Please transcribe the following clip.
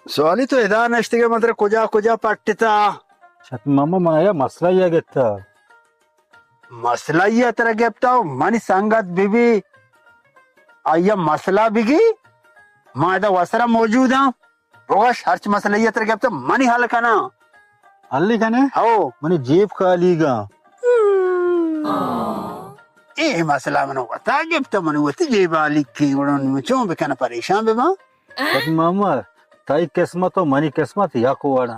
سوالی تو ادار نشتیگه مدر کجا پٹتا شاید ماما من یا مسئله یا گتا مسئله یه تر گپتا منی سنگت بیبی آیا مسئله بگی ما ادا وسره موجودم روش هرچ مسئله یه تر گپتا منی حل کنا ಅಲ್ಲಿ ಕನೆ او ಮನೆ ಜೇಬ್ ಖಾಲಿಗ ايه مسئله منو وطا گپتا منو وطی جیبا لکی ورن چون بکنه پریشان بما شاید ماما تای قسمت و منی قسمت یا کووانا